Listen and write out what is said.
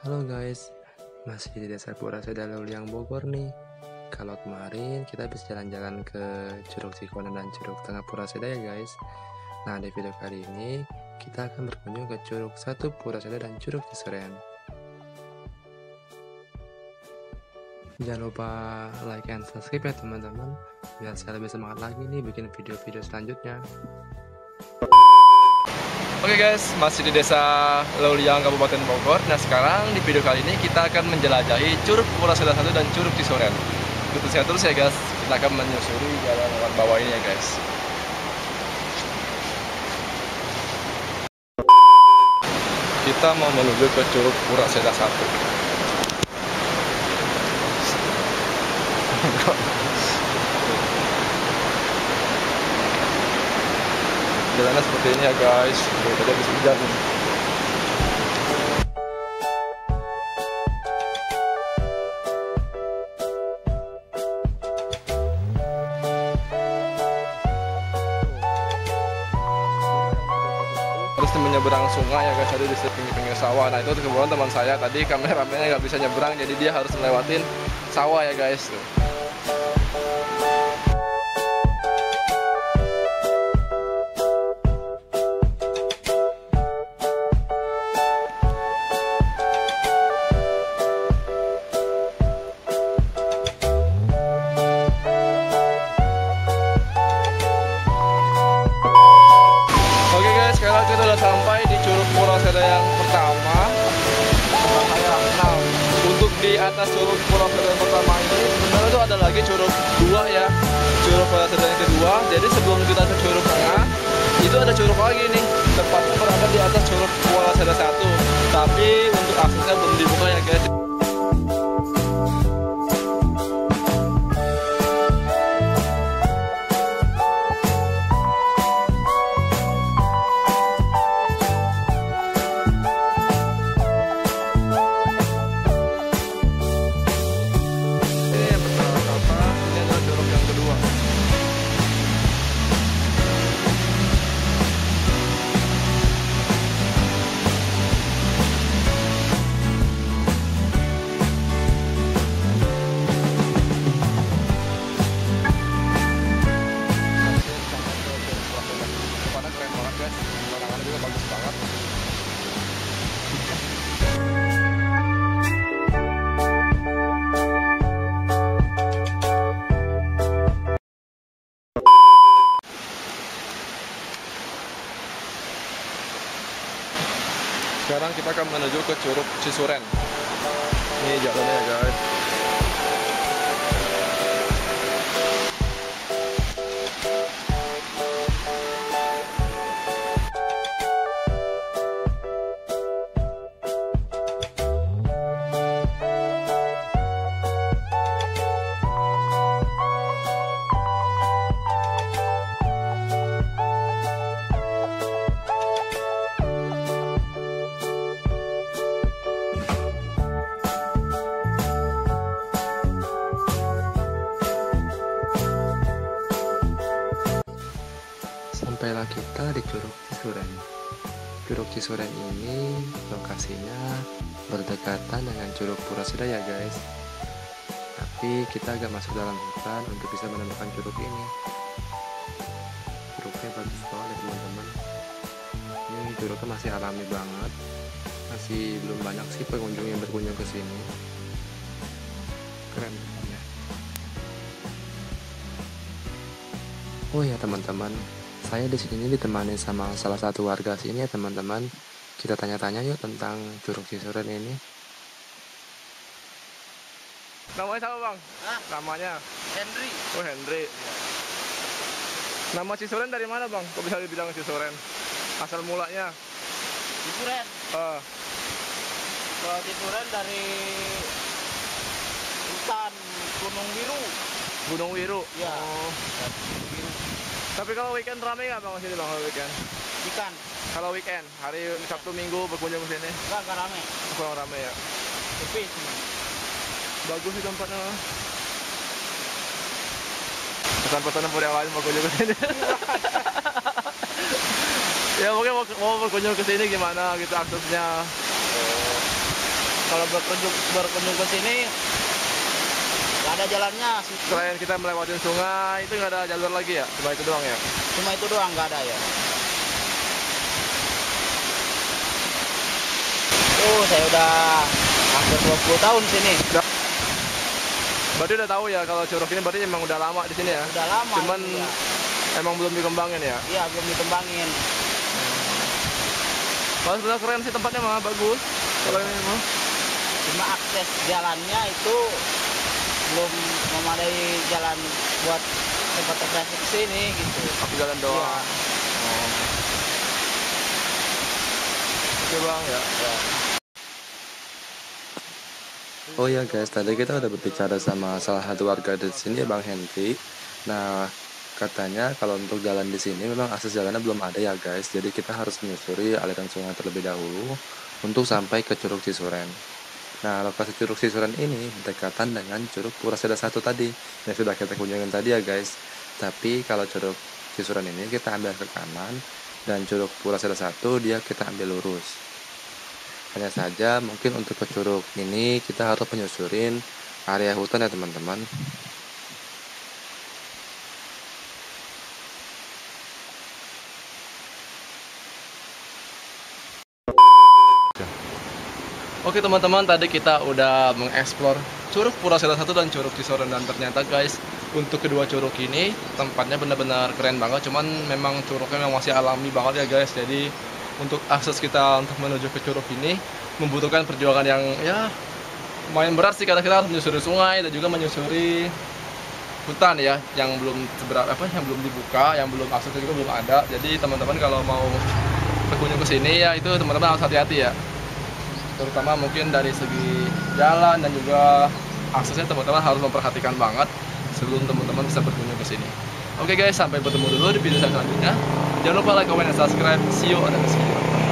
Halo guys, masih di Desa Puraseda Luliang Bogor nih. Kalau kemarin kita habis jalan-jalan ke Curug Cikonan dan Curug Tengah Puraseda ya guys. Nah di video kali ini kita akan berkunjung ke Curug 1 Puraseda dan Curug Cisorean. Jangan lupa like and subscribe ya teman-teman, biar saya lebih semangat lagi nih bikin video-video selanjutnya. Oke guys, masih di Desa Luliang Kabupaten Bogor. Nah sekarang di video kali ini kita akan menjelajahi Curug Puraseda 1 dan Curug Cisorean. Ikuti saya terus ya guys, kita akan menyusuri jalan lewat bawah ini ya guys. Kita mau menuju ke Curug Puraseda 1. Jalannya seperti ini ya guys, tadi habis hujan. Terus menyeberang sungai ya guys, tadi di pinggir sawah. Nah itu kebetulan teman saya tadi kameramennya nggak bisa nyeberang, jadi dia harus melewatin sawah ya guys tuh. Sekarang kita sudah sampai di Curug Puraseda yang pertama. Nah, untuk di atas Curug Puraseda yang pertama ini sebenarnya itu ada lagi Curug 2 ya, Curug Puraseda yang kedua. Jadi sebelum kita ke Curug Tengah itu ada Curug lagi nih, tepatnya berada di atas Curug Puraseda 1. Tapi untuk aksesnya belum dibuka ya guys. Sekarang kita akan menuju ke Curug Cisorean. Ini jalannya ya guys. Sampailah kita di Curug Cisorean. Curug Cisorean ini lokasinya berdekatan dengan Curug Puraseda ya guys. Tapi kita agak masuk dalam hutan untuk bisa menemukan curug ini. Curugnya bagus banget ya teman-teman. Ini curugnya masih alami banget. Masih belum banyak sih pengunjung yang berkunjung ke sini. Keren ya. Oh ya teman-teman, saya di sini ditemani sama salah satu warga sini ya teman-teman. Kita tanya-tanya yuk tentang Curug Cisorean ini. Namanya siapa bang? Hah? Namanya? Henry. Oh Henry. Nama Cisorean dari mana bang? Kok bisa dibilang Cisorean? Asal mulanya? Cisorean. Kalau Cisorean dari hutan Gunung Wiru. Gunung Wiru. Ya. Oh. Wiru. Tapi kalau weekend ramai nggak bang sini bang kalau weekend? Ikan. Kalau weekend, hari Sabtu Minggu berkunjung ke sini? Enggak rame. Kurang ramai ya. Sepi semua. Bagus sih tempatnya. Pesan-pesan buat yang lain berkunjung ke sini. Ya mungkin mau berkunjung ke sini gimana gitu aksesnya. kalau berkunjung ke sini nggak ada jalannya. Selain kita melewati sungai, itu nggak ada jalur lagi ya? Cuma itu doang ya? Cuma itu doang, nggak ada ya. Saya udah hampir 20 tahun sini. Berarti udah tahu ya kalau Curug ini berarti emang udah lama di sini ya? Udah lama. Cuman ya. emang belum dikembangin ya? Iya, belum dikembangin. Kalau sebenarnya keren sih tempatnya mah, bagus. Kalau ini mah. Cuma akses jalannya itu belum memadai jalan buat tempat rekreasi ke sini gitu. Aku jalan doang. Iya. Oke bang ya. Oh ya guys, tadi kita udah berbicara sama salah satu warga di sini, Bang Henry. Nah, katanya kalau untuk jalan di sini memang akses jalannya belum ada ya guys. Jadi kita harus menyusuri aliran sungai terlebih dahulu untuk sampai ke Curug Cisuren. Nah, lokasi Curug Cisuren ini berdekatan dengan Curug Puraseda 1 tadi yang sudah kita kunjungin tadi ya guys. Tapi kalau Curug Cisuren ini kita ambil ke kanan dan Curug Puraseda 1 dia kita ambil lurus. Hanya saja mungkin untuk ke curug ini kita harus menyusurin area hutan ya teman-teman. Oke teman-teman, tadi kita udah mengeksplor Curug Puraseda 1 dan Curug Cisuren, dan ternyata guys untuk kedua curug ini tempatnya benar-benar keren banget. Cuman memang curugnya memang masih alami banget ya guys. Jadi untuk akses kita untuk menuju ke curug ini membutuhkan perjuangan yang ya lumayan berat sih, karena kita harus menyusuri sungai dan juga menyusuri hutan ya yang belum yang belum dibuka, yang belum aksesnya juga belum ada. Jadi teman-teman kalau mau berkunjung ke sini ya itu teman-teman harus hati-hati ya. Terutama mungkin dari segi jalan dan juga aksesnya teman-teman harus memperhatikan banget sebelum teman-teman bisa berkunjung ke sini. Oke guys, sampai bertemu dulu di video saya selanjutnya. Jangan lupa like, comment, dan subscribe. See you on the next video.